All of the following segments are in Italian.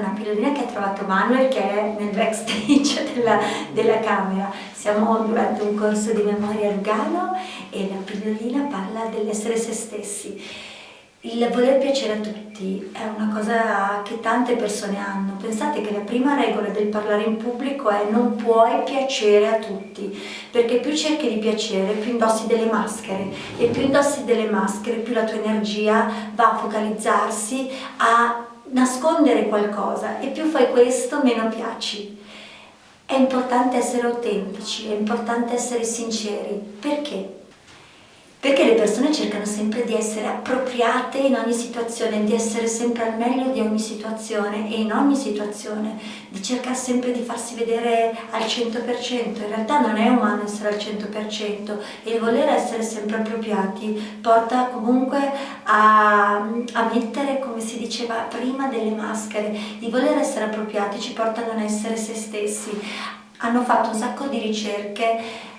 una pillolina che ha trovato Manuel, che è nel backstage della camera. Siamo durante un corso di memoria Lugano e la pillolina parla dell'essere se stessi. Il voler piacere a tutti è una cosa che tante persone hanno. Pensate che la prima regola del parlare in pubblico è: non puoi piacere a tutti, perché più cerchi di piacere, più indossi delle maschere, e più indossi delle maschere, più la tua energia va a focalizzarsi, a nascondere qualcosa, e più fai questo, meno piaci. È importante essere autentici, è importante essere sinceri. Perché? Perché le persone cercano sempre di essere appropriate in ogni situazione, di essere sempre al meglio di ogni situazione e in ogni situazione, di cercare sempre di farsi vedere al 100%. In realtà non è umano essere al 100%, e il voler essere sempre appropriati porta comunque a mettere, come si diceva prima, delle maschere. Il voler essere appropriati ci porta a non essere se stessi. Hanno fatto un sacco di ricerche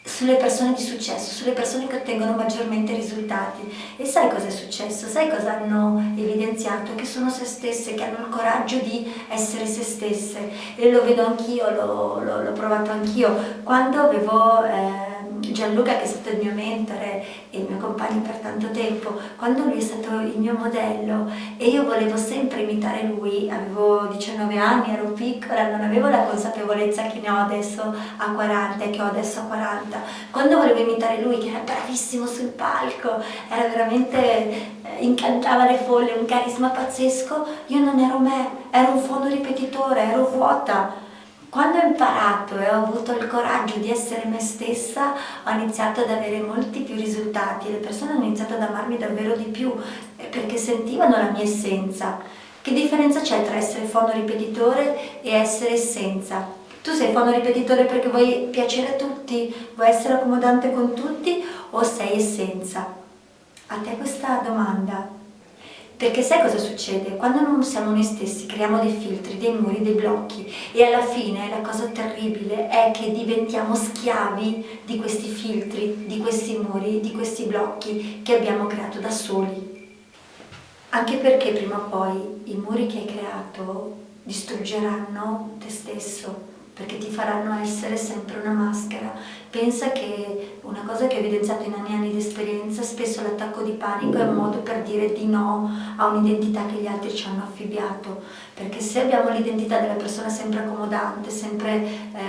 sulle persone di successo, sulle persone che ottengono maggiormente risultati. E sai cosa è successo? Sai cosa hanno evidenziato? Che sono se stesse, che hanno il coraggio di essere se stesse. E lo vedo anch'io, l'ho provato anch'io. Quando avevo Gianluca, che è stato il mio mentore e il mio compagno per tanto tempo, quando lui è stato il mio modello e io volevo sempre imitare lui, avevo 19 anni, ero piccola, non avevo la consapevolezza che ne ho adesso a 40 e che ho adesso a 40. Quando volevo imitare lui, che era bravissimo sul palco, era veramente incantava le folle, un carisma pazzesco, io non ero me, ero un fono ripetitore, ero vuota. Quando ho imparato e ho avuto il coraggio di essere me stessa, ho iniziato ad avere molti più risultati. Le persone hanno iniziato ad amarmi davvero di più, perché sentivano la mia essenza. Che differenza c'è tra essere fono ripetitore e essere essenza? Tu sei fono ripetitore perché vuoi piacere a tutti, vuoi essere accomodante con tutti, o sei essenza? A te questa domanda. Perché sai cosa succede? Quando non siamo noi stessi creiamo dei filtri, dei muri, dei blocchi, e alla fine la cosa terribile è che diventiamo schiavi di questi filtri, di questi muri, di questi blocchi che abbiamo creato da soli. Anche perché prima o poi i muri che hai creato distruggeranno te stesso, perché ti faranno essere sempre una maschera. Pensa che una cosa che ho evidenziato in anni di esperienza: spesso l'attacco di panico è un modo per dire di no a un'identità che gli altri ci hanno affibbiato, perché se abbiamo l'identità della persona sempre accomodante, sempre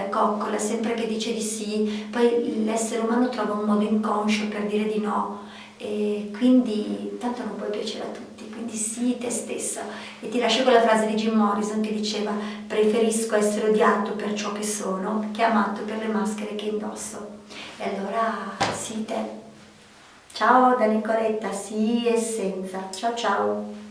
coccola, sempre che dice di sì, poi l'essere umano trova un modo inconscio per dire di no, e quindi tanto non puoi piacere a tutti, quindi sii te stessa. E ti lascio con la frase di Jim Morrison che diceva: preferisco essere odiato per ciò che sono che amato per le maschere che indosso. E allora sii te. Ciao da Nicoletta, sii essenza. Ciao ciao.